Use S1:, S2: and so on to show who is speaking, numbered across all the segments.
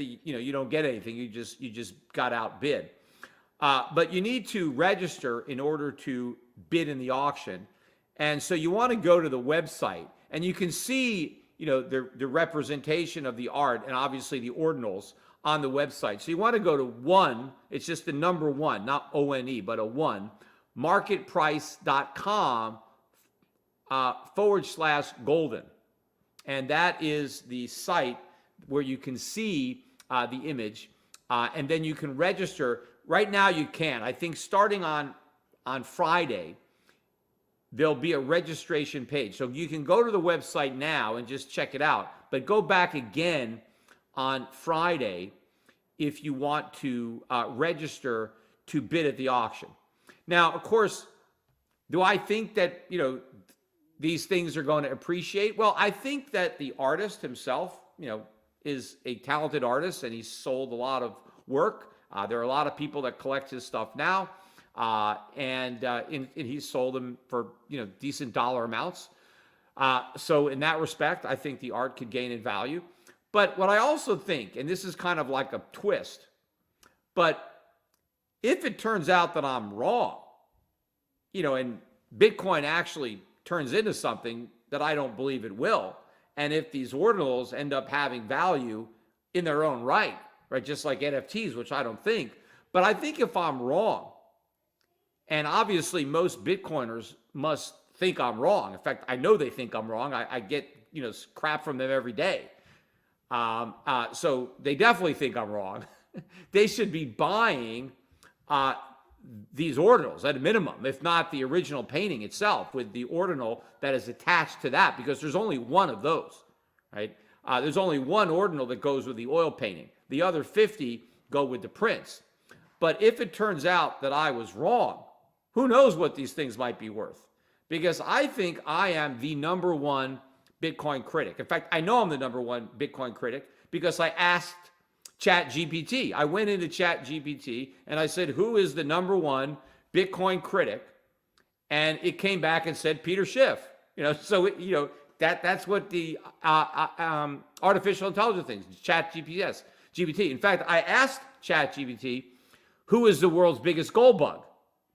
S1: you don't get anything. You just got outbid. But you need to register in order to bid in the auction. And so you want to go to the website, and you can see, the representation of the art and obviously the ordinals on the website. So you want to go to one, it's just the number one, not ONE, but a one, marketprice.com /golden. And that is the site where you can see the image, and then you can register. Right now you can. I think starting on Friday, there'll be a registration page. So you can go to the website now and just check it out, but go back again on Friday if you want to register to bid at the auction. Now, of course, do I think that, these things are going to appreciate? Well, I think that the artist himself, is a talented artist, and he's sold a lot of work. There are a lot of people that collect his stuff now, and he's sold them for, decent dollar amounts. So in that respect, I think the art could gain in value. But what I also think, and this is kind of like a twist, but if it turns out that I'm wrong, and Bitcoin actually turns into something that I don't believe it will, and if these ordinals end up having value in their own right, just like NFTs, which I don't think, but I think if I'm wrong, and obviously most Bitcoiners must think I'm wrong. In fact, I know they think I'm wrong. I get, crap from them every day. So they definitely think I'm wrong. They should be buying these ordinals at a minimum, if not the original painting itself with the ordinal that is attached to that, because there's only one of those, right? There's only one ordinal that goes with the oil painting. The other 50 go with the prints. But if it turns out that I was wrong, who knows what these things might be worth? Because I think I am the number one Bitcoin critic. In fact, I know I'm the number one Bitcoin critic because I asked ChatGPT. I went into ChatGPT and I said, who is the number one Bitcoin critic? And it came back and said Peter Schiff. So that's what the artificial intelligence things, GPT. In fact, I asked ChatGPT, who is the world's biggest gold bug,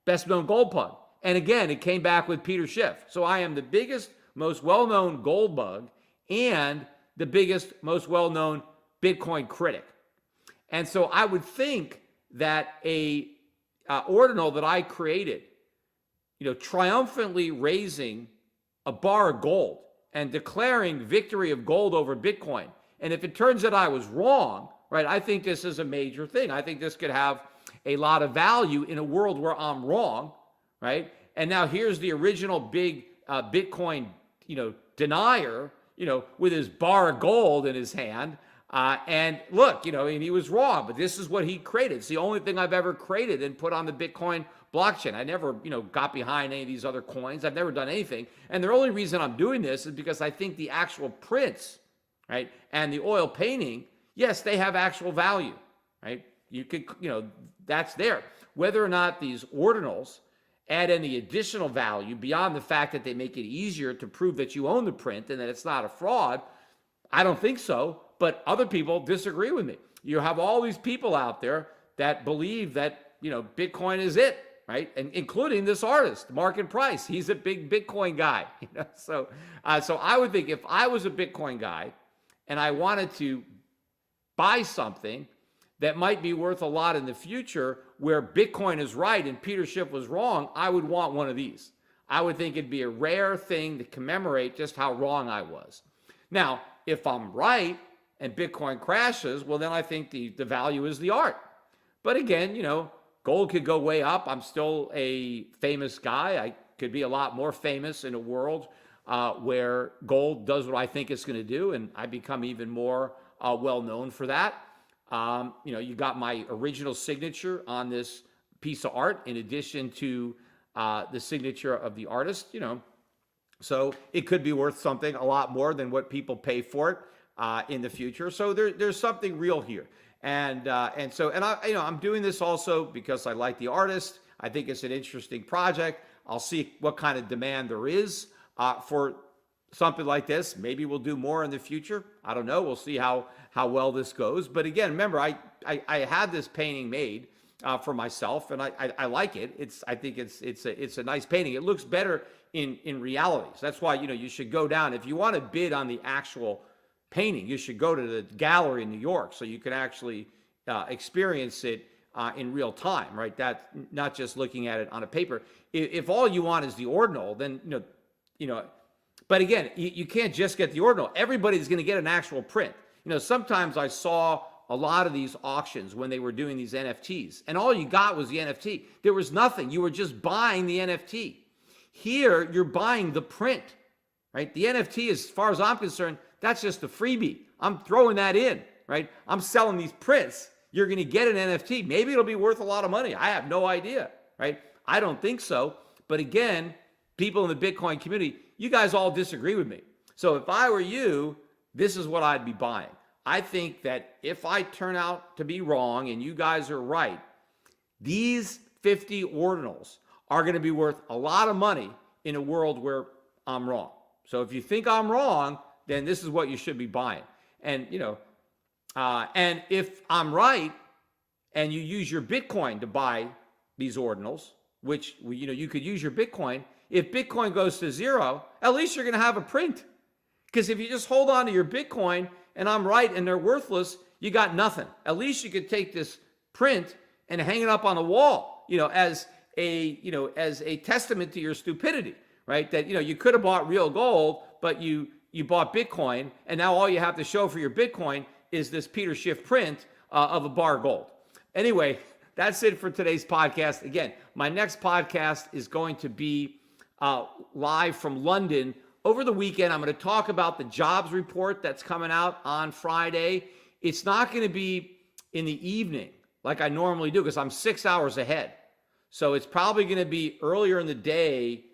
S1: best known gold bug? And again, it came back with Peter Schiff. So I am the biggest, most well-known gold bug and the biggest, most well-known Bitcoin critic. And so I would think that a ordinal that I created, triumphantly raising a bar of gold and declaring victory of gold over Bitcoin. And if it turns out I was wrong, right, I think this is a major thing. I think this could have a lot of value in a world where I'm wrong, right? And now here's the original big Bitcoin, denier, with his bar of gold in his hand. And look, and he was wrong, but this is what he created. It's the only thing I've ever created and put on the Bitcoin blockchain. I never, got behind any of these other coins. I've never done anything. And the only reason I'm doing this is because I think the actual prints, right, and the oil painting, yes, they have actual value, right? You could, that's there. Whether or not these ordinals add any additional value beyond the fact that they make it easier to prove that you own the print and that it's not a fraud, I don't think so. But other people disagree with me. You have all these people out there that believe that, Bitcoin is it, right? And including this artist, Market Price. He's a big Bitcoin guy. So I would think if I was a Bitcoin guy and I wanted to buy something that might be worth a lot in the future where Bitcoin is right and Peter Schiff was wrong, I would want one of these. I would think it'd be a rare thing to commemorate just how wrong I was. Now, if I'm right, and Bitcoin crashes, well, then I think the value is the art. But again, gold could go way up. I'm still a famous guy. I could be a lot more famous in a world where gold does what I think it's going to do, and I become even more well-known for that. You got my original signature on this piece of art in addition to the signature of the artist, So it could be worth something a lot more than what people pay for it. In the future. So there's something real here. And I'm doing this also because I like the artist. I think it's an interesting project. I'll see what kind of demand there is for something like this. Maybe we'll do more in the future. I don't know. We'll see how well this goes. But again, remember, I had this painting made for myself, and I like it. I think it's a nice painting. It looks better in reality. So that's why you should go down if you want to bid on the actual painting. You should go to the gallery in New York so you can actually experience it in real time, right? That not just looking at it on a paper. If all you want is the ordinal, then But again, you can't just get the ordinal. Everybody's going to get an actual print. Sometimes I saw a lot of these auctions when they were doing these NFTs, and all you got was the NFT. There was nothing. You were just buying the NFT. Here, you're buying the print, right? The NFT, as far as I'm concerned, that's just a freebie. I'm throwing that in, right? I'm selling these prints. You're going to get an NFT. Maybe it'll be worth a lot of money. I have no idea, right? I don't think so. But again, people in the Bitcoin community, you guys all disagree with me. So if I were you, this is what I'd be buying. I think that if I turn out to be wrong and you guys are right, these 50 ordinals are going to be worth a lot of money in a world where I'm wrong. So if you think I'm wrong, then this is what you should be buying. And, and if I'm right and you use your Bitcoin to buy these ordinals, which, you could use your Bitcoin. If Bitcoin goes to zero, at least you're going to have a print. Because if you just hold on to your Bitcoin and I'm right and they're worthless, you got nothing. At least you could take this print and hang it up on the wall, as a testament to your stupidity, right? That, you could have bought real gold, but you bought Bitcoin, and now all you have to show for your Bitcoin is this Peter Schiff print of a bar of gold. Anyway, that's it for today's podcast. Again, my next podcast is going to be live from London over the weekend. I'm going to talk about the jobs report that's coming out on Friday. It's not going to be in the evening like I normally do because I'm 6 hours ahead. So it's probably going to be earlier in the day,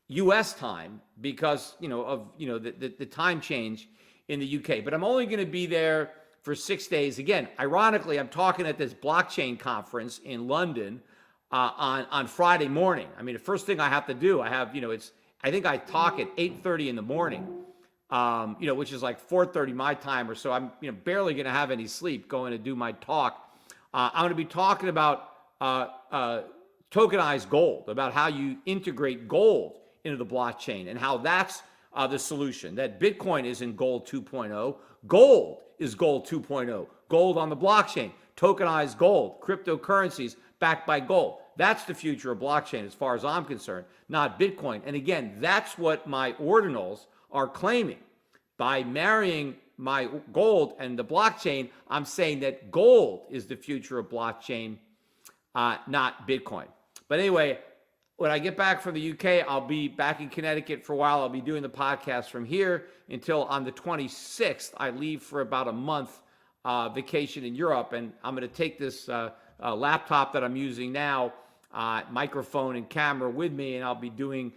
S1: U.S. time, because of the time change in the U.K. But I'm only going to be there for 6 days. Again, ironically, I'm talking at this blockchain conference in London on Friday morning. I mean, the first thing I have to do, I think I talk at 8:30 in the morning, which is like 4:30 my time or so. I'm barely going to have any sleep going to do my talk. I'm going to be talking about tokenized gold, about how you integrate gold into the blockchain and how that's the solution, that Bitcoin is in gold 2.0. Gold is gold 2.0. Gold on the blockchain, tokenized gold, cryptocurrencies backed by gold. That's the future of blockchain as far as I'm concerned, not Bitcoin. And again, that's what my ordinals are claiming. By marrying my gold and the blockchain, I'm saying that gold is the future of blockchain, not Bitcoin. But anyway, when I get back from the UK, I'll be back in Connecticut for a while. I'll be doing the podcast from here until on the 26th. I leave for about a month vacation in Europe, and I'm going to take this laptop that I'm using now, microphone and camera with me, and I'll be doing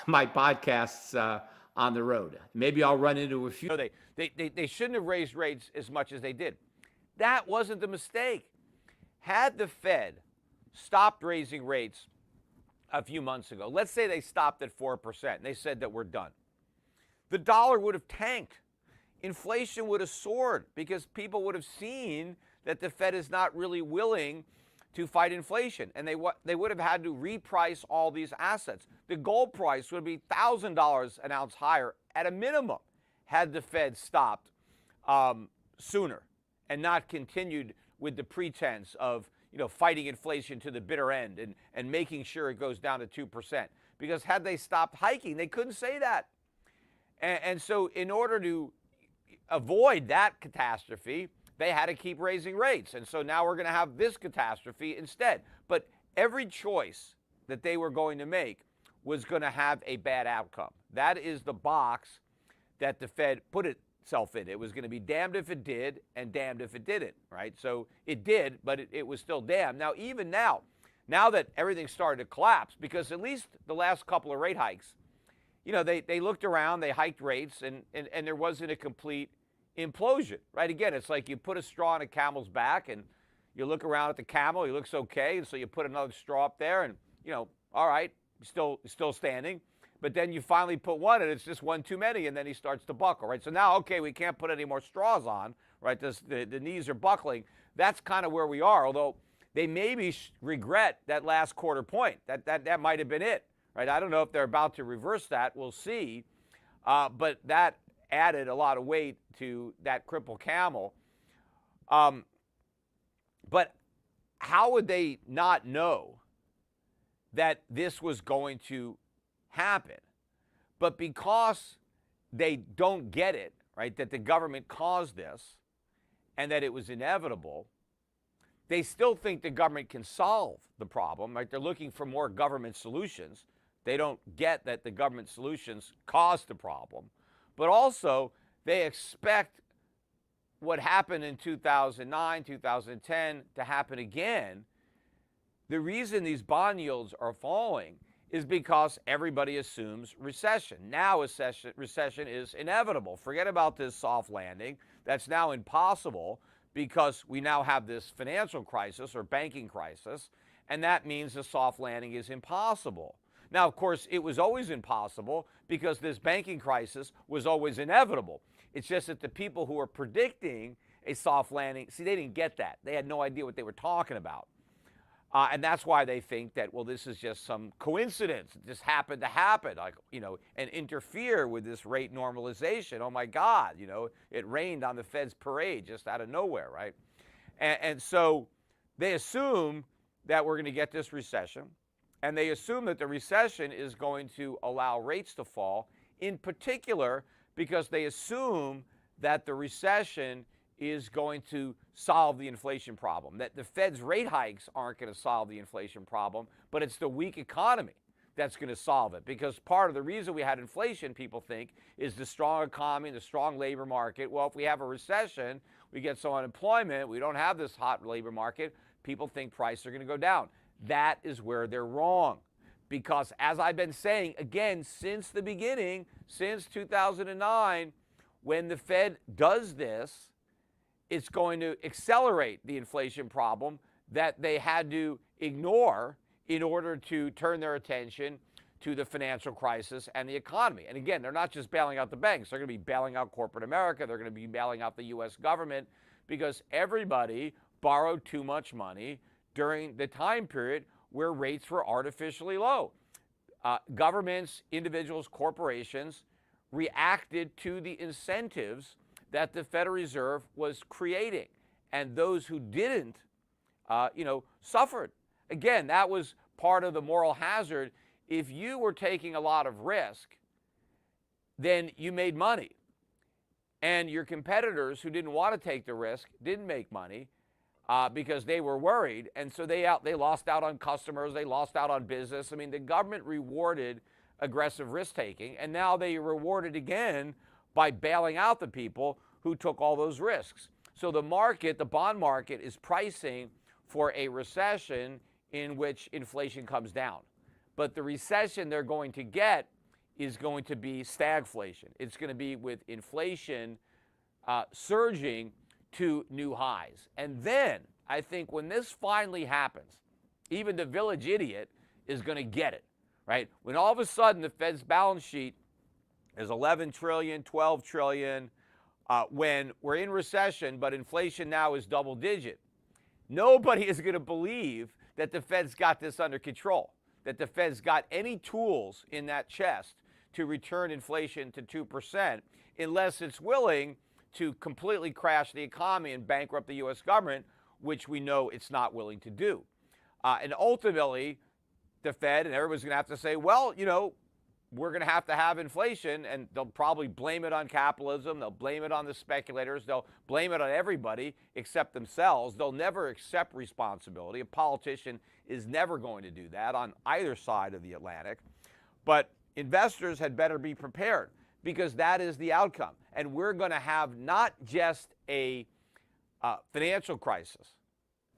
S1: my podcasts on the road. Maybe I'll run into a few.
S2: No, they shouldn't have raised rates as much as they did. That wasn't the mistake. Had the Fed stopped raising rates a few months ago, let's say they stopped at 4%, and they said that we're done, the dollar would have tanked. Inflation would have soared because people would have seen that the Fed is not really willing to fight inflation, and they would have had to reprice all these assets. The gold price would be $1,000 an ounce higher at a minimum had the Fed stopped sooner and not continued with the pretense of fighting inflation to the bitter end and making sure it goes down to 2%. Because had they stopped hiking, they couldn't say that. And so in order to avoid that catastrophe, they had to keep raising rates. And so now we're going to have this catastrophe instead. But every choice that they were going to make was going to have a bad outcome. That is the box that the Fed put itself in. It was going to be damned if it did and damned if it didn't, right? So it did, but it was still damned. Now, even now that everything's started to collapse, because at least the last couple of rate hikes, they looked around, they hiked rates, and there wasn't a complete implosion, right? Again, it's like you put a straw in a camel's back and you look around at the camel, he looks okay, and so you put another straw up there and, all right, still standing. but then you finally put one and it's just one too many, and then he starts to buckle, right? So now, okay, we can't put any more straws on, right? The knees are buckling. That's kind of where we are, although they maybe regret that last quarter point. That might have been it, right? I don't know if they're about to reverse that. We'll see. But that added a lot of weight to that crippled camel. But how would they not know that this was going to happen? But because they don't get it, right, that the government caused this and that it was inevitable, they still think the government can solve the problem, right? They're looking for more government solutions. They don't get that the government solutions caused the problem. But also, they expect what happened in 2009, 2010 to happen again. The reason these bond yields are falling is because everybody assumes recession. Now recession is inevitable. Forget about this soft landing. That's now impossible because we now have this financial crisis or banking crisis, and that means a soft landing is impossible. Now, of course, it was always impossible because this banking crisis was always inevitable. It's just that the people who were predicting a soft landing, see, they didn't get that. They had no idea what they were talking about. And that's why they think that, well, this is just some coincidence. It just happened to happen, like, and interfere with this rate normalization. Oh, my God, it rained on the Fed's parade just out of nowhere, right? And so they assume that we're going to get this recession, and they assume that the recession is going to allow rates to fall, in particular because they assume that the recession is going to solve the inflation problem, that the Fed's rate hikes aren't going to solve the inflation problem, but it's the weak economy that's going to solve it. Because part of the reason we had inflation, people think, is the strong economy, the strong labor market. Well, if we have a recession, we get some unemployment, we don't have this hot labor market, people think prices are going to go down. That is where they're wrong. Because as I've been saying, again, since the beginning, since 2009, when the Fed does this, it's going to accelerate the inflation problem that they had to ignore in order to turn their attention to the financial crisis and the economy. And again, they're not just bailing out the banks. They're going to be bailing out corporate America. They're going to be bailing out the U.S. government because everybody borrowed too much money during the time period where rates were artificially low. Governments, individuals, corporations reacted to the incentives that the Federal Reserve was creating. And those who didn't, suffered. Again, that was part of the moral hazard. If you were taking a lot of risk, then you made money. And your competitors who didn't want to take the risk didn't make money because they were worried. And so they lost out on customers. They lost out on business. I mean, the government rewarded aggressive risk-taking, and now they rewarded again by bailing out the people who took all those risks. So the market, the bond market, is pricing for a recession in which inflation comes down. But the recession they're going to get is going to be stagflation. It's going to be with inflation surging to new highs. And then I think when this finally happens, even the village idiot is going to get it, right? When all of a sudden the Fed's balance sheet is 11 trillion, 12 trillion, when we're in recession, but inflation now is double digit, nobody is going to believe that the Fed's got this under control, that the Fed's got any tools in that chest to return inflation to 2%, unless it's willing to completely crash the economy and bankrupt the U.S. government, which we know it's not willing to do. And ultimately, the Fed and everyone's going to have to say, well, we're going to have inflation, and they'll probably blame it on capitalism. They'll blame it on the speculators. They'll blame it on everybody except themselves. They'll never accept responsibility. A politician is never going to do that on either side of the Atlantic. But investors had better be prepared because that is the outcome. And we're going to have not just a financial crisis.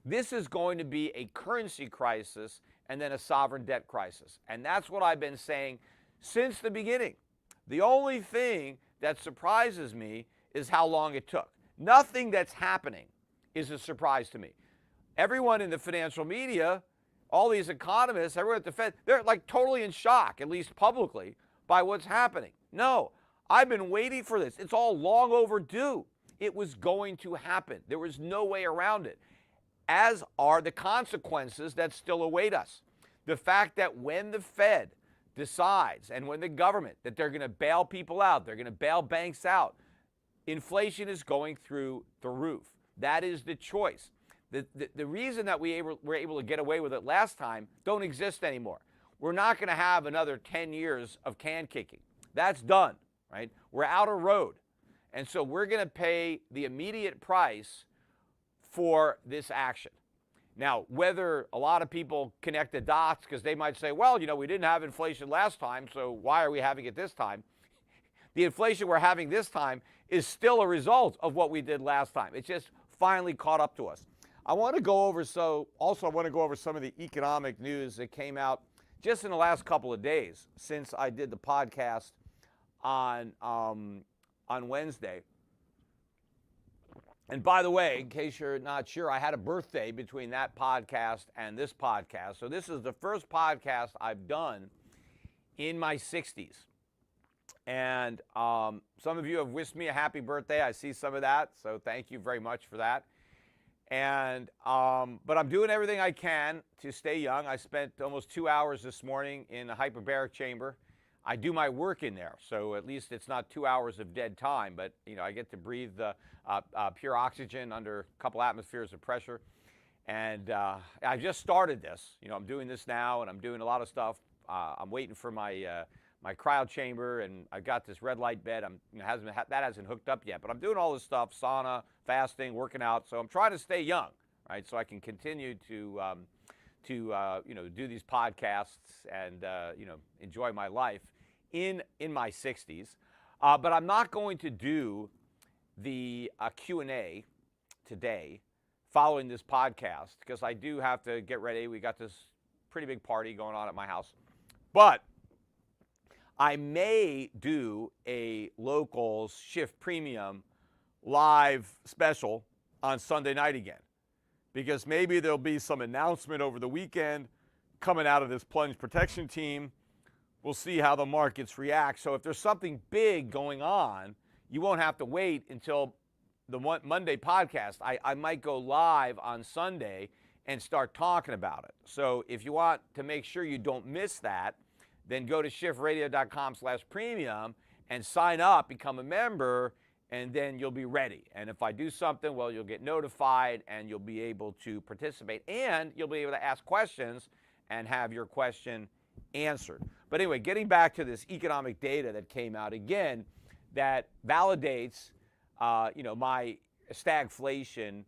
S2: This is going to be a currency crisis and then a sovereign debt crisis. And that's what I've been saying since the beginning. The only thing that surprises me is how long it took. Nothing that's happening is a surprise to me. Everyone in the financial media, all these economists, everyone at the Fed, they're like totally in shock, at least publicly, by what's happening. No, I've been waiting for this. It's all long overdue. It was going to happen. There was no way around it, as are the consequences that still await us. The fact that when the Fed decides and when the government that they're going to bail people out, they're going to bail banks out, inflation is going through the roof. That is the choice. The reason that we were able to get away with it last time don't exist anymore. We're not going to have another 10 years of can kicking. That's done, right? We're out of road. And so we're going to pay the immediate price for this action. Now, whether a lot of people connect the dots because they might say, well, we didn't have inflation last time, so why are we having it this time? The inflation we're having this time is still a result of what we did last time. It's just finally caught up to us. I want to go over some of the economic news that came out just in the last couple of days since I did the podcast on Wednesday. And by the way, in case you're not sure, I had a birthday between that podcast and this podcast. So this is the first podcast I've done in my 60s. And some of you have wished me a happy birthday. I see some of that, so thank you very much for that. And but I'm doing everything I can to stay young. I spent almost 2 hours this morning in a hyperbaric chamber. I do my work in there, so at least it's not 2 hours of dead time. But I get to breathe the pure oxygen under a couple atmospheres of pressure. And I just started this. I'm doing this now, and I'm doing a lot of stuff. I'm waiting for my my cryo chamber, and I've got this red light bed. That hasn't hooked up yet, but I'm doing all this stuff: sauna, fasting, working out. So I'm trying to stay young, right? So I can continue to do these podcasts and enjoy my life in my 60s. But I'm not going to do the Q&A today following this podcast because I do have to get ready. We got this pretty big party going on at my house, but I may do a local Schiff Premium live special on Sunday night again, because maybe there'll be some announcement over the weekend coming out of this plunge protection team. We'll see how the markets react. So if there's something big going on, you won't have to wait until the Monday podcast. I might go live on Sunday and start talking about it. So if you want to make sure you don't miss that, then go to schiffradio.com/premium and sign up, become a member, and then you'll be ready. And if I do something, well, you'll get notified and you'll be able to participate, and you'll be able to ask questions and have your question answered. But anyway, getting back to this economic data that came out again, that validates, my stagflation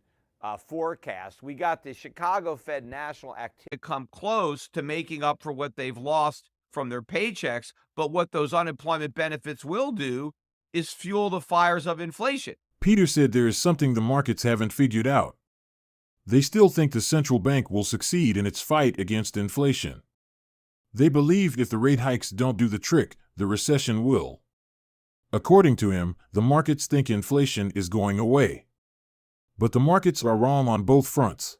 S2: forecast. We got the Chicago Fed national activity come close to making up for what they've lost from their paychecks, but what those unemployment benefits will do is fuel the fires of inflation.
S3: Peter said there is something the markets haven't figured out. They still think the central bank will succeed in its fight against inflation. They believe if the rate hikes don't do the trick, the recession will. According to him, the markets think inflation is going away. But the markets are wrong on both fronts.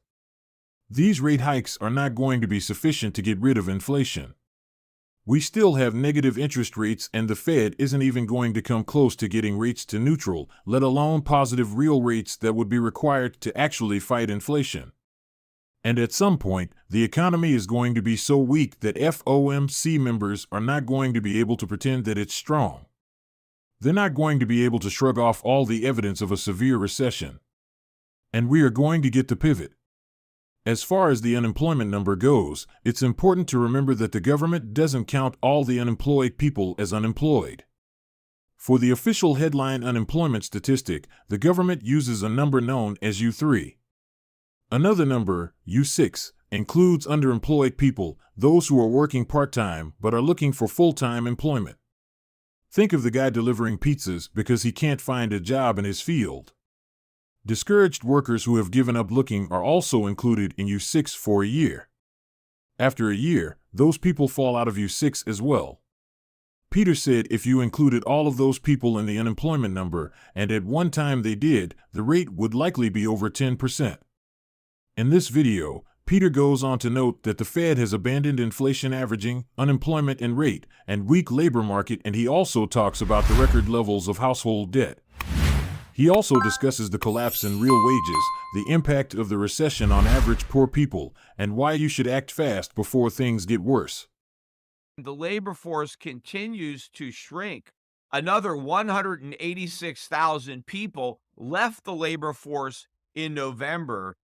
S3: These rate hikes are not going to be sufficient to get rid of inflation. We still have negative interest rates, and the Fed isn't even going to come close to getting rates to neutral, let alone positive real rates that would be required to actually fight inflation. And at some point, the economy is going to be so weak that FOMC members are not going to be able to pretend that it's strong. They're not going to be able to shrug off all the evidence of a severe recession. And we are going to get to pivot. As far as the unemployment number goes, it's important to remember that the government doesn't count all the unemployed people as unemployed. For the official headline unemployment statistic, the government uses a number known as U3. Another number, U6, includes underemployed people, those who are working part-time but are looking for full-time employment. Think of the guy delivering pizzas because he can't find a job in his field. Discouraged workers who have given up looking are also included in U6 for a year. After a year, those people fall out of U6 as well. Peter said if you included all of those people in the unemployment number, and at one time they did, the rate would likely be over 10%. In this video, Peter goes on to note that the Fed has abandoned inflation averaging, unemployment and rate, and weak labor market, and he also talks about the record levels of household debt. He also discusses the collapse in real wages, the impact of the recession on average poor people, and why you should act fast before things get worse.
S2: The labor force continues to shrink. Another 186,000 people left the labor force in November.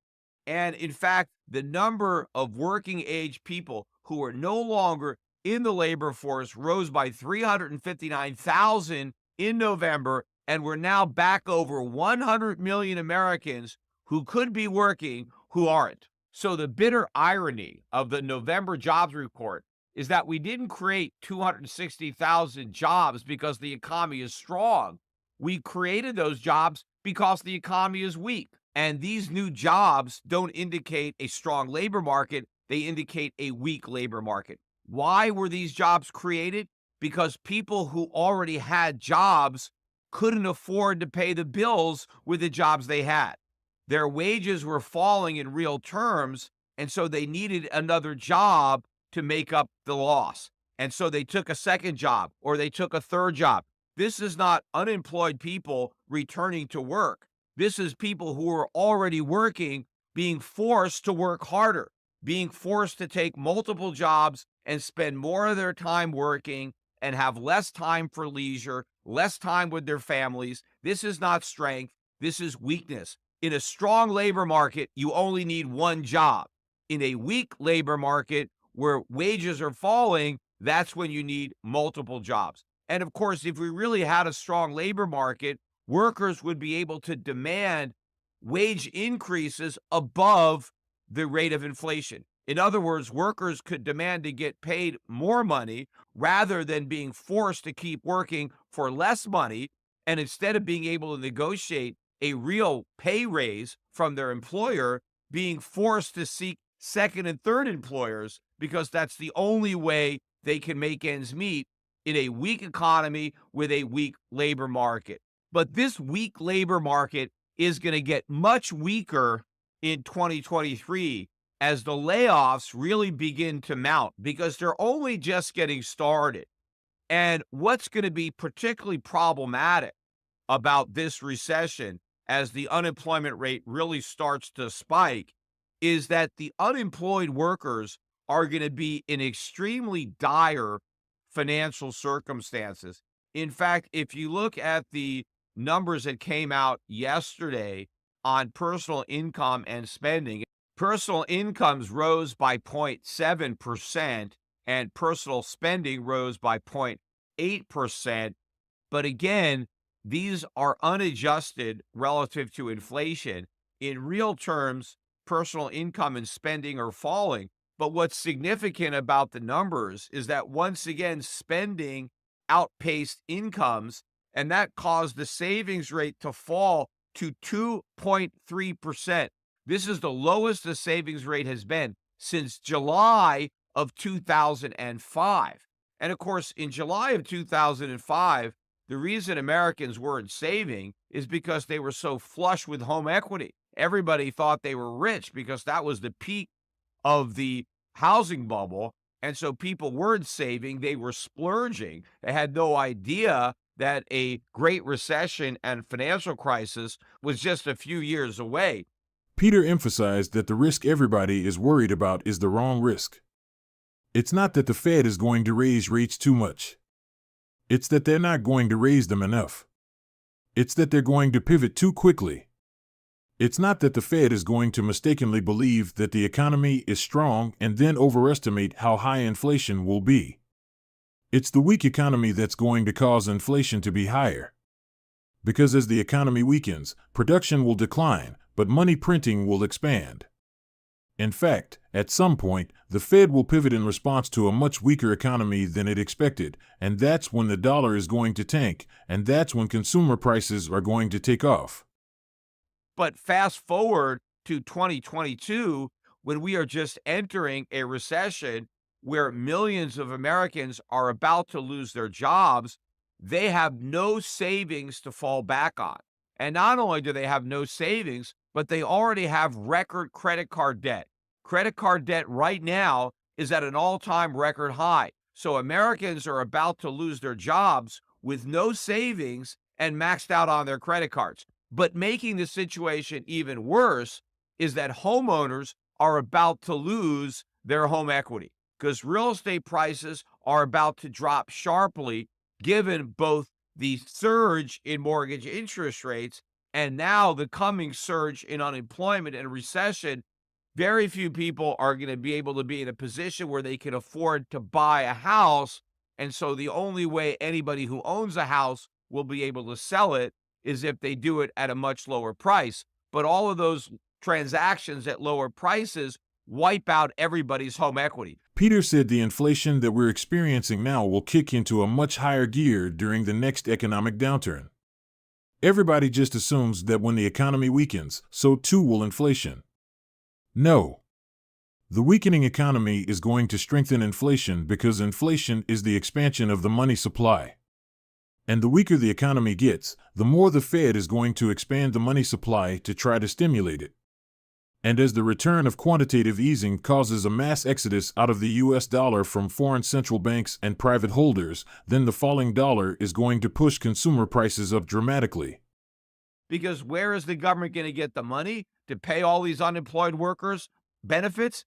S2: And in fact, the number of working age people who are no longer in the labor force rose by 359,000 in November, and we're now back over 100 million Americans who could be working who aren't. So the bitter irony of the November jobs report is that we didn't create 260,000 jobs because the economy is strong. We created those jobs because the economy is weak. And these new jobs don't indicate a strong labor market. They indicate a weak labor market. Why were these jobs created? Because people who already had jobs couldn't afford to pay the bills with the jobs they had. Their wages were falling in real terms, and so they needed another job to make up the loss. And so they took a second job or they took a third job. This is not unemployed people returning to work. This is people who are already working being forced to work harder, being forced to take multiple jobs and spend more of their time working and have less time for leisure, less time with their families. This is not strength. This is weakness. In a strong labor market, you only need one job. In a weak labor market where wages are falling, that's when you need multiple jobs. And of course, if we really had a strong labor market, workers would be able to demand wage increases above the rate of inflation. In other words, workers could demand to get paid more money rather than being forced to keep working for less money. And instead of being able to negotiate a real pay raise from their employer, being forced to seek second and third employers because that's the only way they can make ends meet in a weak economy with a weak labor market. But this weak labor market is going to get much weaker in 2023 as the layoffs really begin to mount because they're only just getting started. And what's going to be particularly problematic about this recession as the unemployment rate really starts to spike is that the unemployed workers are going to be in extremely dire financial circumstances. In fact, if you look at the numbers that came out yesterday on personal income and spending, personal incomes rose by 0.7% and personal spending rose by 0.8%. But again, these are unadjusted relative to inflation. In real terms, personal income and spending are falling. But what's significant about the numbers is that once again, spending outpaced incomes, and that caused the savings rate to fall to 2.3%. This is the lowest the savings rate has been since July of 2005. And of course, in July of 2005, the reason Americans weren't saving is because they were so flush with home equity. Everybody thought they were rich because that was the peak of the housing bubble. And so people weren't saving, they were splurging. They had no idea that a great recession and financial crisis was just a few years away.
S3: Peter emphasized that the risk everybody is worried about is the wrong risk. It's not that the Fed is going to raise rates too much. It's that they're not going to raise them enough. It's that they're going to pivot too quickly. It's not that the Fed is going to mistakenly believe that the economy is strong and then overestimate how high inflation will be. It's the weak economy that's going to cause inflation to be higher. Because as the economy weakens, production will decline, but money printing will expand. In fact, at some point, the Fed will pivot in response to a much weaker economy than it expected, and that's when the dollar is going to tank, and that's when consumer prices are going to take off.
S2: But fast forward to 2022, when we are just entering a recession where millions of Americans are about to lose their jobs, they have no savings to fall back on. And not only do they have no savings, but they already have record credit card debt. Credit card debt right now is at an all-time record high. So Americans are about to lose their jobs with no savings and maxed out on their credit cards. But making the situation even worse is that homeowners are about to lose their home equity because real estate prices are about to drop sharply given both the surge in mortgage interest rates and now the coming surge in unemployment and recession. Very few people are going to be able to be in a position where they can afford to buy a house. And so the only way anybody who owns a house will be able to sell it is if they do it at a much lower price. But all of those transactions at lower prices wipe out everybody's home equity.
S3: Peter said the inflation that we're experiencing now will kick into a much higher gear during the next economic downturn. Everybody just assumes that when the economy weakens, so too will inflation. No. The weakening economy is going to strengthen inflation because inflation is the expansion of the money supply. And the weaker the economy gets, the more the Fed is going to expand the money supply to try to stimulate it. And as the return of quantitative easing causes a mass exodus out of the US dollar from foreign central banks and private holders, then the falling dollar is going to push consumer prices up dramatically.
S2: Because where is the government going to get the money to pay all these unemployed workers benefits?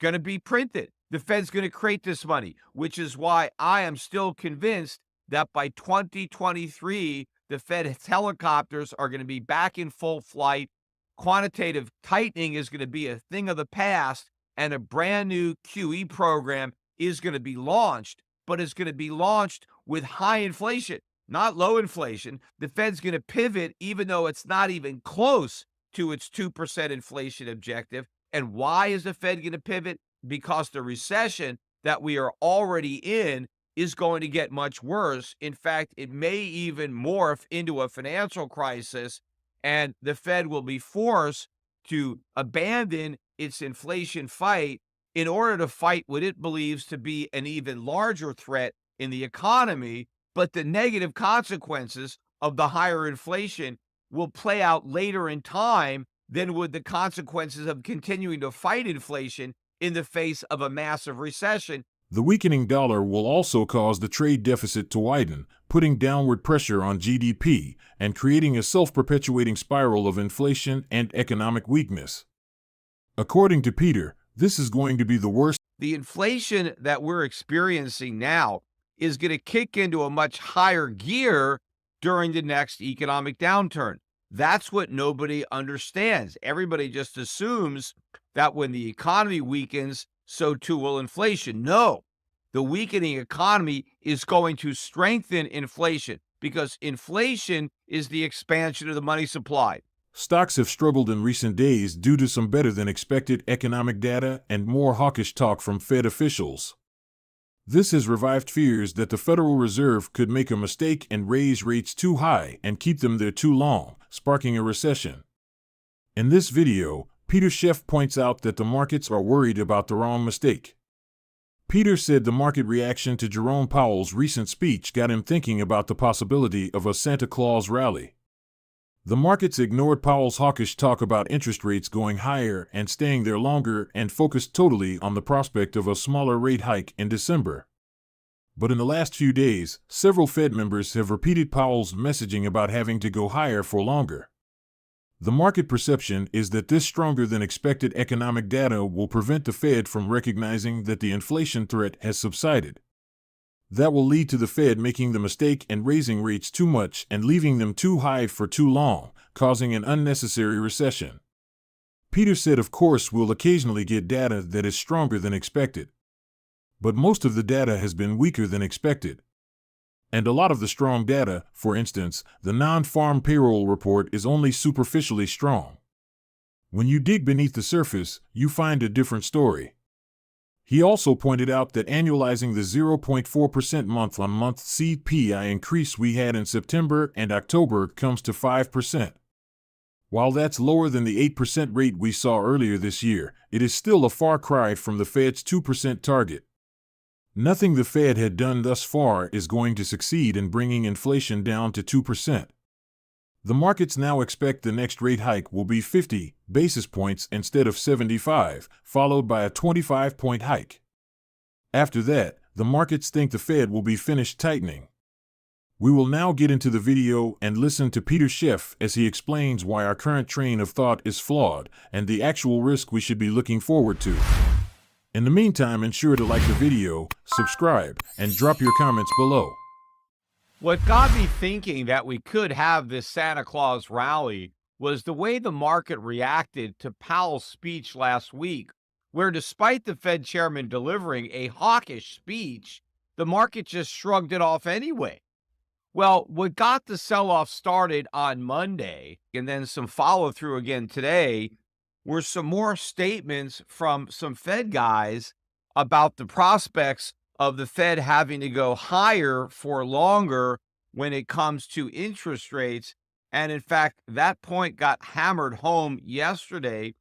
S2: Going to be printed. The Fed's going to create this money, which is why I am still convinced that by 2023, the Fed helicopters are going to be back in full flight. Quantitative tightening is going to be a thing of the past, and a brand new QE program is going to be launched, but it's going to be launched with high inflation, not low inflation. The Fed's going to pivot, even though it's not even close to its 2% inflation objective. And why is the Fed going to pivot? Because the recession that we are already in is going to get much worse. In fact, it may even morph into a financial crisis, and the Fed will be forced to abandon its inflation fight in order to fight what it believes to be an even larger threat in the economy. But the negative consequences of the higher inflation will play out later in time than would the consequences of continuing to fight inflation in the face of a massive recession.
S3: The weakening dollar will also cause the trade deficit to widen, putting downward pressure on GDP and creating a self-perpetuating spiral of inflation and economic weakness. According to Peter, this is going to be the worst.
S2: The inflation that we're experiencing now is going to kick into a much higher gear during the next economic downturn. That's what nobody understands. Everybody just assumes that when the economy weakens, so too will inflation. No, the weakening economy is going to strengthen inflation because inflation is the expansion of the money supply.
S3: Stocks have struggled in recent days due to some better than expected economic data and more hawkish talk from Fed officials. This has revived fears that the Federal Reserve could make a mistake and raise rates too high and keep them there too long, sparking a recession. In this video, Peter Schiff points out that the markets are worried about the wrong mistake. Peter said the market reaction to Jerome Powell's recent speech got him thinking about the possibility of a Santa Claus rally. The markets ignored Powell's hawkish talk about interest rates going higher and staying there longer and focused totally on the prospect of a smaller rate hike in December. But in the last few days, several Fed members have repeated Powell's messaging about having to go higher for longer. The market perception is that this stronger than expected economic data will prevent the Fed from recognizing that the inflation threat has subsided. That will lead to the Fed making the mistake and raising rates too much and leaving them too high for too long, causing an unnecessary recession. Peter said, of course, we'll occasionally get data that is stronger than expected. But most of the data has been weaker than expected. And a lot of the strong data, for instance, the non-farm payroll report, is only superficially strong. When you dig beneath the surface, you find a different story. He also pointed out that annualizing the 0.4% month-on-month CPI increase we had in September and October comes to 5%. While that's lower than the 8% rate we saw earlier this year, it is still a far cry from the Fed's 2% target. Nothing the Fed had done thus far is going to succeed in bringing inflation down to 2%. The markets now expect the next rate hike will be 50 basis points instead of 75, followed by a 25-point hike. After that, the markets think the Fed will be finished tightening. We will now get into the video and listen to Peter Schiff as he explains why our current train of thought is flawed and the actual risk we should be looking forward to. In the meantime, ensure to like the video, subscribe, and drop your comments below.
S2: What got me thinking that we could have this Santa Claus rally was the way the market reacted to Powell's speech last week, where despite the Fed chairman delivering a hawkish speech, the market just shrugged it off anyway. Well, what got the sell-off started on Monday, and then some follow-through again today, were some more statements from some Fed guys about the prospects of the Fed having to go higher for longer when it comes to interest rates. And in fact, that point got hammered home yesterday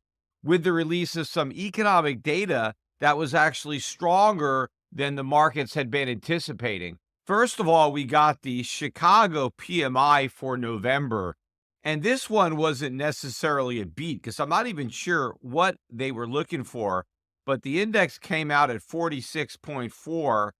S2: with the release of some economic data that was actually stronger than the markets had been anticipating. First of all, we got the Chicago PMI for November, and this one wasn't necessarily a beat because I'm not even sure what they were looking for, but the index came out at 46.4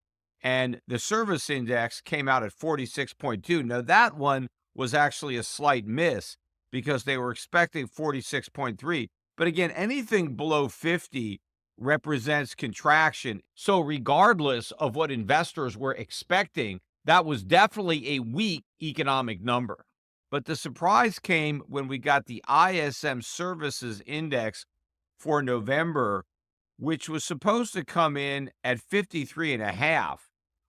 S2: and the service index came out at 46.2. Now that one was actually a slight miss because they were expecting 46.3. But again, anything below 50 represents contraction. So regardless of what investors were expecting, that was definitely a weak economic number. But the surprise came when we got the ISM Services Index for November, which was supposed to come in at 53.5,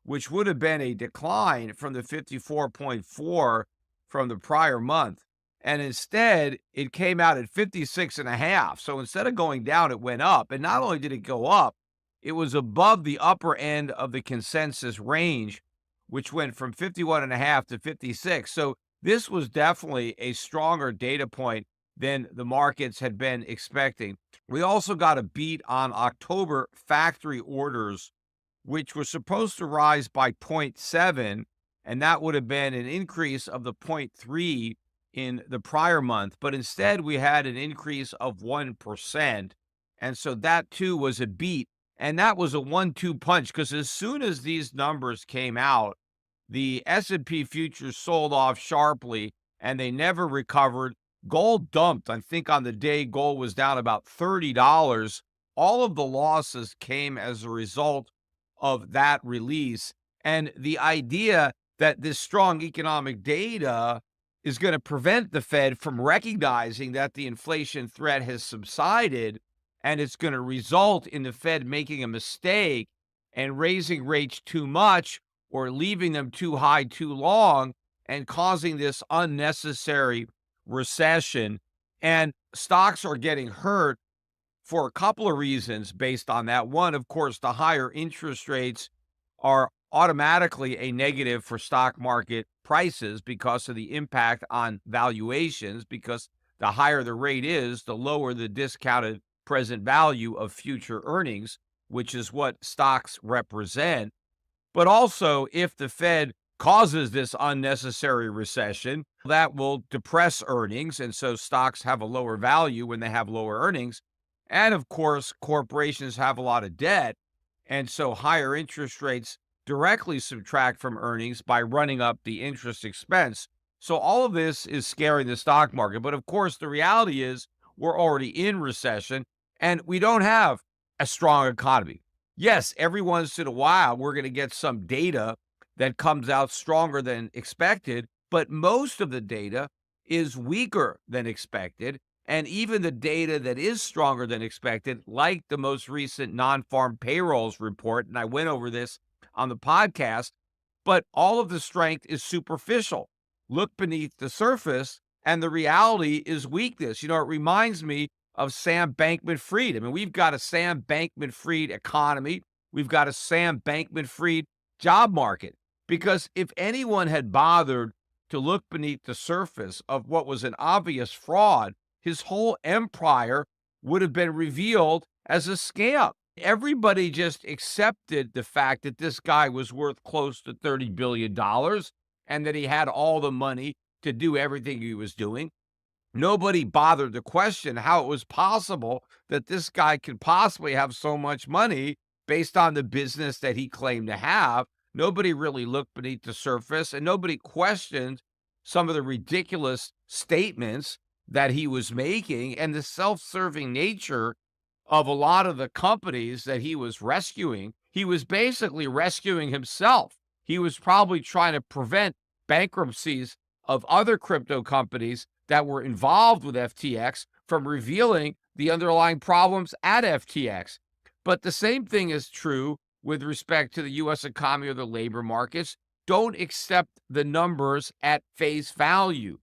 S2: which would have been a decline from the 54.4 from the prior month. And instead, it came out at 56.5. So instead of going down, it went up. And not only did it go up, it was above the upper end of the consensus range, which went from 51.5 to 56. So this was definitely a stronger data point than the markets had been expecting. We also got a beat on October factory orders, which were supposed to rise by 0.7, and that would have been an increase of the 0.3 in the prior month, but instead we had an increase of 1. And so that too was a beat. And that was a 1-2 punch because as soon as these numbers came out, the S&P futures sold off sharply and they never recovered. Gold dumped. I think on the day gold was down about $30. All of the losses came as a result of that release. And the idea that this strong economic data is going to prevent the Fed from recognizing that the inflation threat has subsided, and it's going to result in the Fed making a mistake and raising rates too much or leaving them too high too long and causing this unnecessary recession. And stocks are getting hurt for a couple of reasons based on that. One, of course, the higher interest rates are automatically a negative for stock market prices because of the impact on valuations, because the higher the rate is, the lower the discounted present value of future earnings, which is what stocks represent. But also, if the Fed causes this unnecessary recession, that will depress earnings, and so stocks have a lower value when they have lower earnings. And of course, corporations have a lot of debt, and so higher interest rates directly subtract from earnings by running up the interest expense. So all of this is scaring the stock market. But of course, the reality is we're already in recession and we don't have a strong economy. Yes, every once in a while, we're going to get some data that comes out stronger than expected, but most of the data is weaker than expected. And even the data that is stronger than expected, like the most recent non-farm payrolls report, and I went over this on the podcast, but all of the strength is superficial. Look beneath the surface, and the reality is weakness. It reminds me of Sam Bankman-Fried. I mean, we've got a Sam Bankman-Fried economy. We've got a Sam Bankman-Fried job market. Because if anyone had bothered to look beneath the surface of what was an obvious fraud, his whole empire would have been revealed as a scam. Everybody just accepted the fact that this guy was worth close to $30 billion and that he had all the money to do everything he was doing. Nobody bothered to question how it was possible that this guy could possibly have so much money based on the business that he claimed to have. Nobody really looked beneath the surface, and nobody questioned some of the ridiculous statements that he was making and the self-serving nature of a lot of the companies that he was rescuing. He was basically rescuing himself. He was probably trying to prevent bankruptcies of other crypto companies that were involved with FTX from revealing the underlying problems at FTX. But the same thing is true with respect to the U.S. economy or the labor markets. Don't accept the numbers at face value.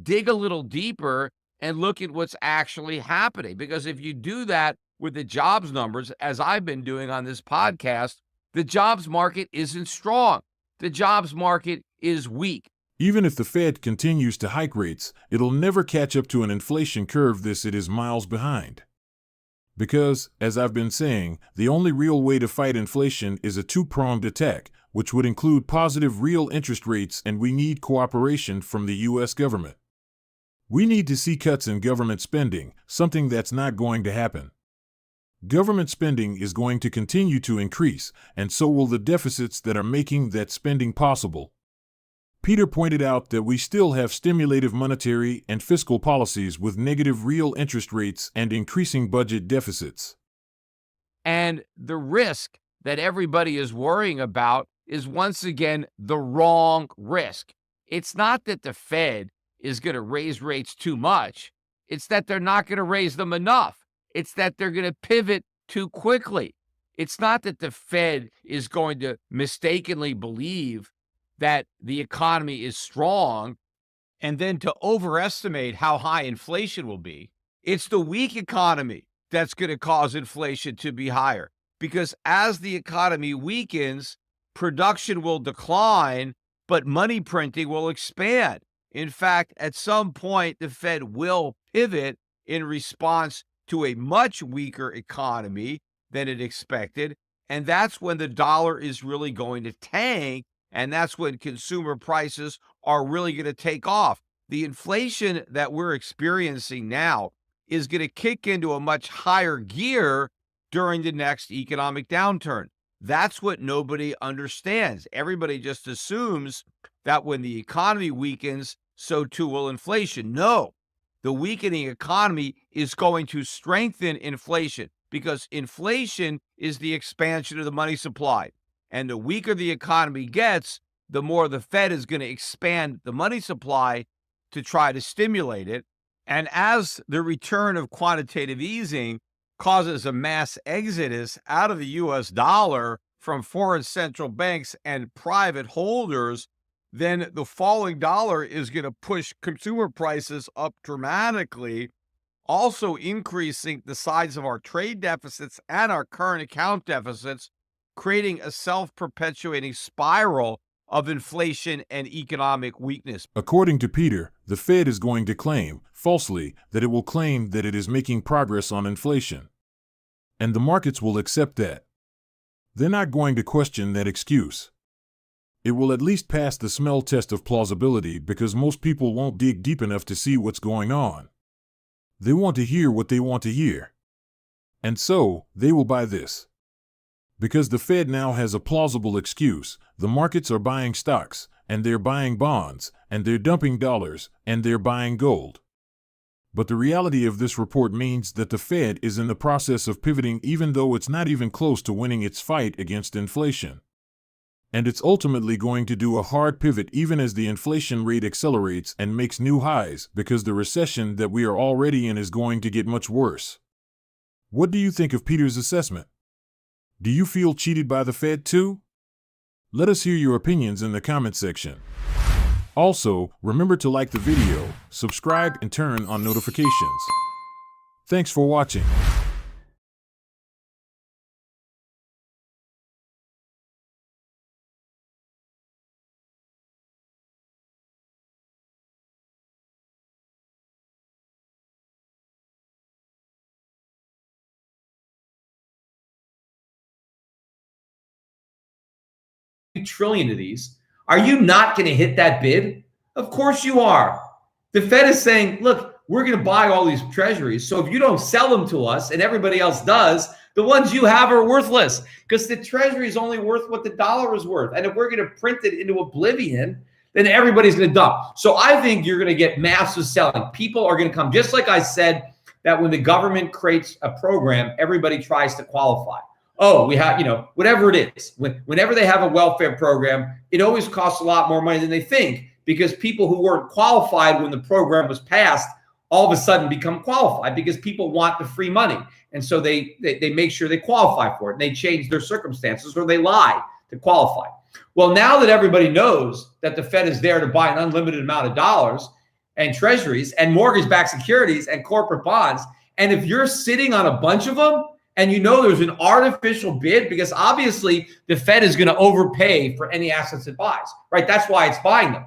S2: Dig a little deeper and look at what's actually happening. Because if you do that with the jobs numbers, as I've been doing on this podcast, the jobs market isn't strong. The jobs market is weak.
S3: Even if the Fed continues to hike rates, it'll never catch up to an inflation curve it is miles behind. Because, as I've been saying, the only real way to fight inflation is a two-pronged attack, which would include positive real interest rates, and we need cooperation from the U.S. government. We need to see cuts in government spending, something that's not going to happen. Government spending is going to continue to increase, and so will the deficits that are making that spending possible. Peter pointed out that we still have stimulative monetary and fiscal policies with negative real interest rates and increasing budget deficits.
S2: And the risk that everybody is worrying about is once again the wrong risk. It's not that the Fed is going to raise rates too much. It's that they're not going to raise them enough. It's that they're going to pivot too quickly. It's not that the Fed is going to mistakenly believe that the economy is strong and then to overestimate how high inflation will be. It's the weak economy that's going to cause inflation to be higher, because as the economy weakens, production will decline, but money printing will expand. In fact, at some point, the Fed will pivot in response to a much weaker economy than it expected, and that's when the dollar is really going to tank. And that's when consumer prices are really going to take off. The inflation that we're experiencing now is going to kick into a much higher gear during the next economic downturn. That's what nobody understands. Everybody just assumes that when the economy weakens, so too will inflation. No, the weakening economy is going to strengthen inflation, because inflation is the expansion of the money supply. And the weaker the economy gets, the more the Fed is going to expand the money supply to try to stimulate it. And as the return of quantitative easing causes a mass exodus out of the U.S. dollar from foreign central banks and private holders, then the falling dollar is going to push consumer prices up dramatically, also increasing the size of our trade deficits and our current account deficits, creating a self-perpetuating spiral of inflation and economic weakness.
S3: According to Peter, the Fed is going to claim, falsely, that it will claim that it is making progress on inflation. And the markets will accept that. They're not going to question that excuse. It will at least pass the smell test of plausibility, because most people won't dig deep enough to see what's going on. They want to hear what they want to hear. And so, they will buy this. Because the Fed now has a plausible excuse, the markets are buying stocks, and they're buying bonds, and they're dumping dollars, and they're buying gold. But the reality of this report means that the Fed is in the process of pivoting, even though it's not even close to winning its fight against inflation. And it's ultimately going to do a hard pivot even as the inflation rate accelerates and makes new highs, because the recession that we are already in is going to get much worse. What do you think of Peter's assessment? Do you feel cheated by the Fed too? Let us hear your opinions in the comment section. Also, remember to like the video, subscribe, and turn on notifications. Thanks for watching.
S1: Trillion of these. Are you not going to hit that bid? Of course you are. The Fed is saying, look, we're going to buy all these treasuries. So if you don't sell them to us and everybody else does, the ones you have are worthless because the treasury is only worth what the dollar is worth. And if we're going to print it into oblivion, then everybody's going to dump. So I think you're going to get massive selling. People are going to come, just like I said, that when the government creates a program, everybody tries to qualify. Oh, we have, whatever it is. Whenever they have a welfare program, it always costs a lot more money than they think because people who weren't qualified when the program was passed all of a sudden become qualified because people want the free money. And so they make sure they qualify for it and they change their circumstances or they lie to qualify. Well, now that everybody knows that the Fed is there to buy an unlimited amount of dollars and treasuries and mortgage-backed securities and corporate bonds, and if you're sitting on a bunch of them and there's an artificial bid because obviously the Fed is going to overpay for any assets it buys, right? That's why it's buying them,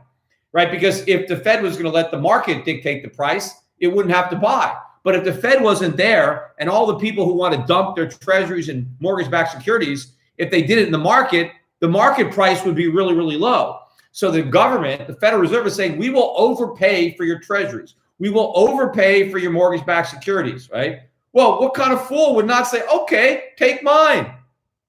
S1: right? Because if the Fed was going to let the market dictate the price, it wouldn't have to buy. But if the Fed wasn't there and all the people who want to dump their treasuries and mortgage-backed securities, if they did it in the market price would be really, really low. So the government, the Federal Reserve is saying, we will overpay for your treasuries. We will overpay for your mortgage-backed securities, right? Well, what kind of fool would not say, okay, take mine?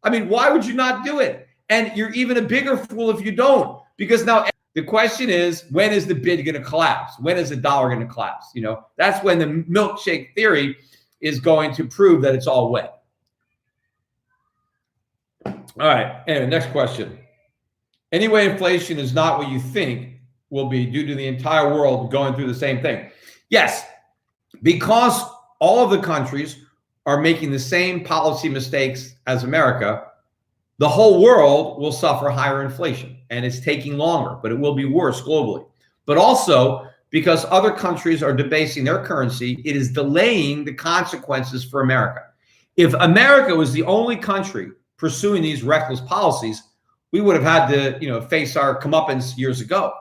S1: I mean, why would you not do it? And you're even a bigger fool if you don't, because now the question is, when is the bid going to collapse? When is the dollar going to collapse? That's when the milkshake theory is going to prove that it's all wet. All right. Anyway, next question. Anyway, inflation is not what you think will be due to the entire world going through the same thing. Yes, because all of the countries are making the same policy mistakes as America, the whole world will suffer higher inflation, and it's taking longer, but it will be worse globally. But also, because other countries are debasing their currency, it is delaying the consequences for America. If America was the only country pursuing these reckless policies, we would have had to, face our comeuppance years ago.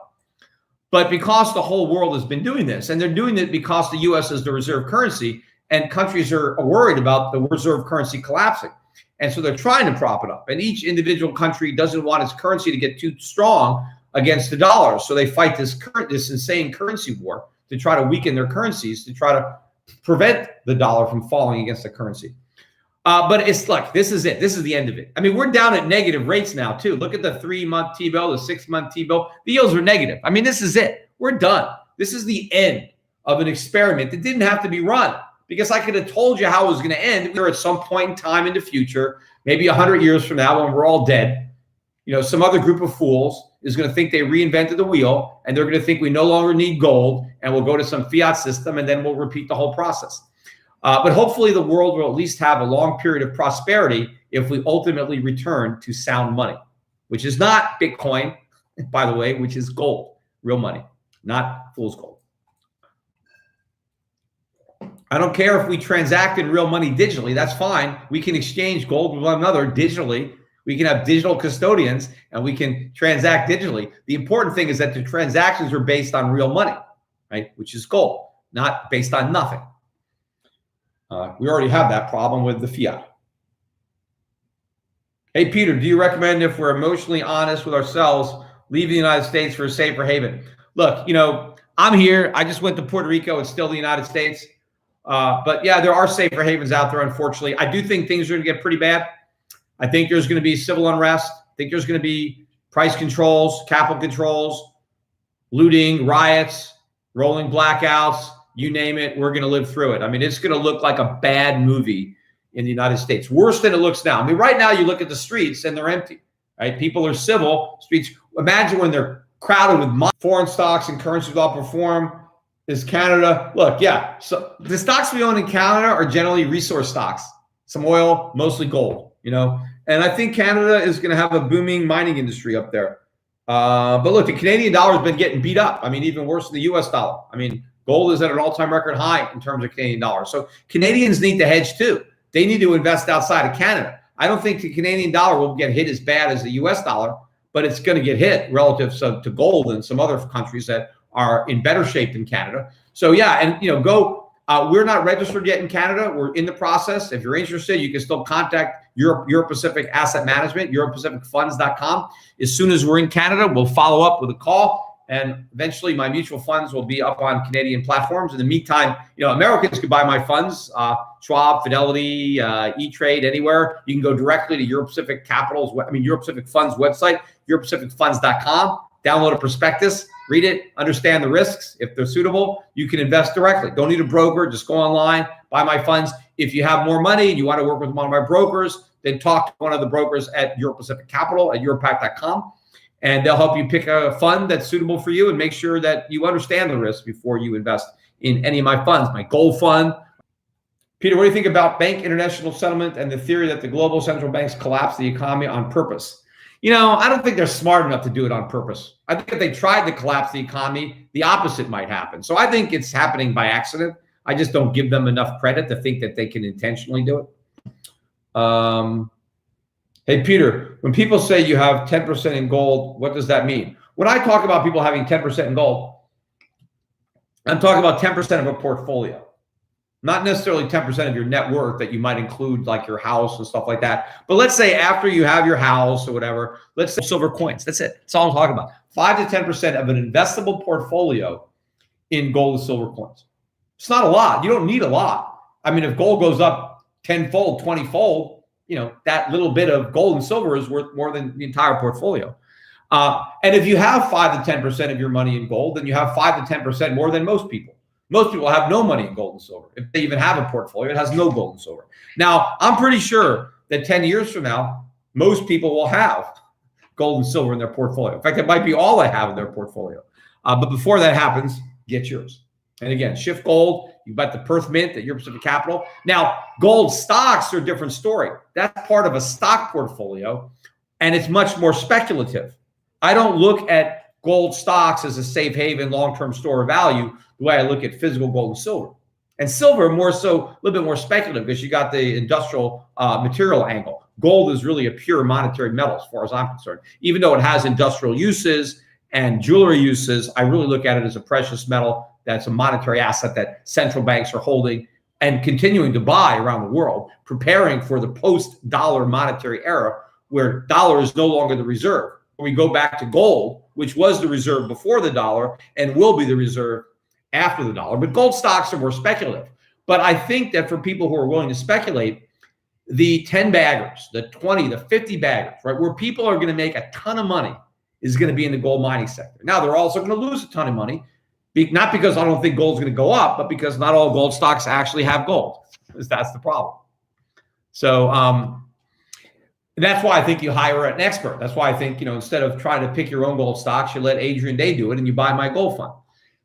S1: But because the whole world has been doing this, and they're doing it because the U.S. is the reserve currency, and countries are worried about the reserve currency collapsing. And so they're trying to prop it up. And each individual country doesn't want its currency to get too strong against the dollar. So they fight this insane currency war to try to weaken their currencies, to try to prevent the dollar from falling against the currency. But it's like, this is it. This is the end of it. I mean, we're down at negative rates now, too. Look at the 3-month T-bill, the 6-month T-bill. The yields are negative. I mean, this is it. We're done. This is the end of an experiment that didn't have to be run, because I could have told you how it was going to end. We're at some point in time in the future, maybe 100 years from now when we're all dead, some other group of fools is going to think they reinvented the wheel, and they're going to think we no longer need gold, and we'll go to some fiat system, and then we'll repeat the whole process. But hopefully the world will at least have a long period of prosperity if we ultimately return to sound money, which is not Bitcoin, by the way, which is gold, real money, not fool's gold. I don't care if we transact in real money digitally. That's fine. We can exchange gold with one another digitally. We can have digital custodians and we can transact digitally. The important thing is that the transactions are based on real money, right? Which is gold, not based on nothing. We already have that problem with the fiat. Hey, Peter, do you recommend, if we're emotionally honest with ourselves, leave the United States for a safer haven? Look, I'm here. I just went to Puerto Rico. It's still the United States. But yeah, there are safer havens out there, unfortunately. I do think things are going to get pretty bad. I think there's going to be civil unrest. I think there's going to be price controls, capital controls, looting, riots, rolling blackouts, you name it. We're going to live through it. I mean, it's going to look like a bad movie in the United States, worse than it looks now. I mean, right now you look at the streets and they're empty, right? People are civil. Streets, imagine when they're crowded with foreign stocks and currencies all perform. Is Canada, look, yeah. So the stocks we own in Canada are generally resource stocks, some oil, mostly gold, and I think Canada is going to have a booming mining industry up there. But look, the Canadian dollar has been getting beat up. I mean, even worse than the US dollar. I mean, gold is at an all-time record high in terms of Canadian dollar. So Canadians need to hedge too. They need to invest outside of Canada. I don't think the Canadian dollar will get hit as bad as the US dollar, but it's going to get hit relative to gold and some other countries that are in better shape than Canada. So yeah, and we're not registered yet in Canada. We're in the process. If you're interested, you can still contact Europe Pacific Asset Management, europacificfunds.com. As soon as we're in Canada, we'll follow up with a call And eventually my mutual funds will be up on Canadian platforms. In the meantime, Americans could buy my funds, Schwab, Fidelity, E-Trade, anywhere. You can go directly to Europe Pacific Fund's website, europacificfunds.com, download a prospectus, read it, understand the risks. If they're suitable, you can invest directly. Don't need a broker, just go online, buy my funds. If you have more money and you want to work with one of my brokers, then talk to one of the brokers at Europe Pacific Capital at europac.com. And they'll help you pick a fund that's suitable for you and make sure that you understand the risk before you invest in any of my funds, my gold fund. Peter, what do you think about bank international settlement and the theory that the global central banks collapse the economy on purpose? I don't think they're smart enough to do it on purpose. I think if they tried to collapse the economy, the opposite might happen. So I think it's happening by accident. I just don't give them enough credit to think that they can intentionally do it. Hey, Peter, when people say you have 10% in gold, what does that mean? When I talk about people having 10% in gold, I'm talking about 10% of a portfolio, not necessarily 10% of your net worth that you might include like your house and stuff like that. But let's say after you have your house or whatever, let's say silver coins. That's it. That's all I'm talking about. 5 to 10% of an investable portfolio in gold and silver coins. It's not a lot. You don't need a lot. I mean, if gold goes up 10-fold, 20-fold, that little bit of gold and silver is worth more than the entire portfolio. And if you have 5 to 10% of your money in gold, then you have 5 to 10% more than most people. Most people have no money in gold and silver. If they even have a portfolio, it has no gold and silver. Now, I'm pretty sure that 10 years from now, most people will have gold and silver in their portfolio. In fact, it might be all they have in their portfolio. But before that happens, get yours. And again, Schiff Gold, you've got the Perth Mint at Europe Pacific Capital. Now, gold stocks are a different story. That's part of a stock portfolio, and it's much more speculative. I don't look at gold stocks as a safe haven, long-term store of value the way I look at physical gold and silver. And silver more so, a little bit more speculative because you got the industrial material angle. Gold is really a pure monetary metal as far as I'm concerned. Even though it has industrial uses and jewelry uses, I really look at it as a precious metal. That's a monetary asset that central banks are holding and continuing to buy around the world, preparing for the post-dollar monetary era where dollar is no longer the reserve. We go back to gold, which was the reserve before the dollar and will be the reserve after the dollar. But gold stocks are more speculative. But I think that for people who are willing to speculate, the 10 baggers, the 20, the 50 baggers, right, where people are going to make a ton of money is going to be in the gold mining sector. Now, they're also going to lose a ton of money. Not because I don't think gold's going to go up, but because not all gold stocks actually have gold. That's the problem. So that's why I think you hire an expert. That's why I think, instead of trying to pick your own gold stocks, you let Adrian Day do it and you buy my gold fund.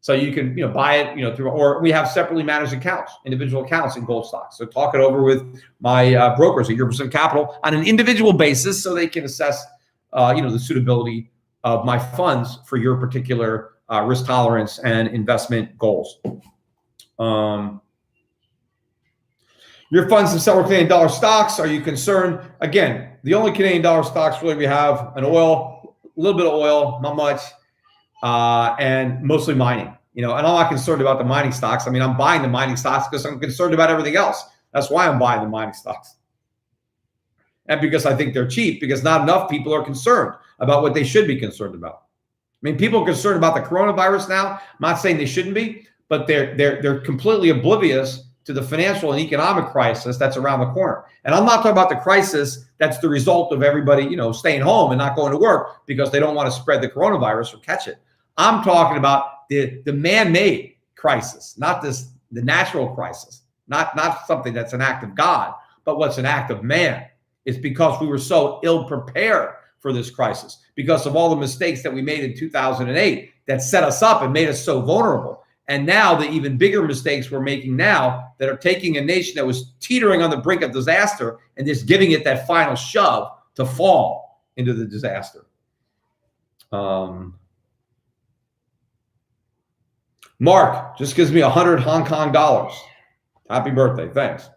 S1: So you can, buy it, through, or we have separately managed accounts, individual accounts in gold stocks. So talk it over with my brokers at Europe Pacific Capital on an individual basis so they can assess, the suitability of my funds for your particular risk tolerance and investment goals. Your funds themselves are Canadian dollar stocks. Are you concerned? Again, the only Canadian dollar stocks really we have an oil, a little bit of oil, not much, and mostly mining. And I'm not concerned about the mining stocks. I mean, I'm buying the mining stocks because I'm concerned about everything else. That's why I'm buying the mining stocks. And because I think they're cheap, because not enough people are concerned about what they should be concerned about. I mean, people are concerned about the coronavirus now. I'm not saying they shouldn't be, but they're completely oblivious to the financial and economic crisis that's around the corner. And I'm not talking about the crisis that's the result of everybody, staying home and not going to work because they don't want to spread the coronavirus or catch it. I'm talking about the man-made crisis, not the natural crisis, not something that's an act of God, but what's an act of man. It's because we were so ill-prepared for this crisis, because of all the mistakes that we made in 2008 that set us up and made us so vulnerable. And now the even bigger mistakes we're making now that are taking a nation that was teetering on the brink of disaster and just giving it that final shove to fall into the disaster. Mark just gives me 100 Hong Kong dollars. Happy birthday. Thanks.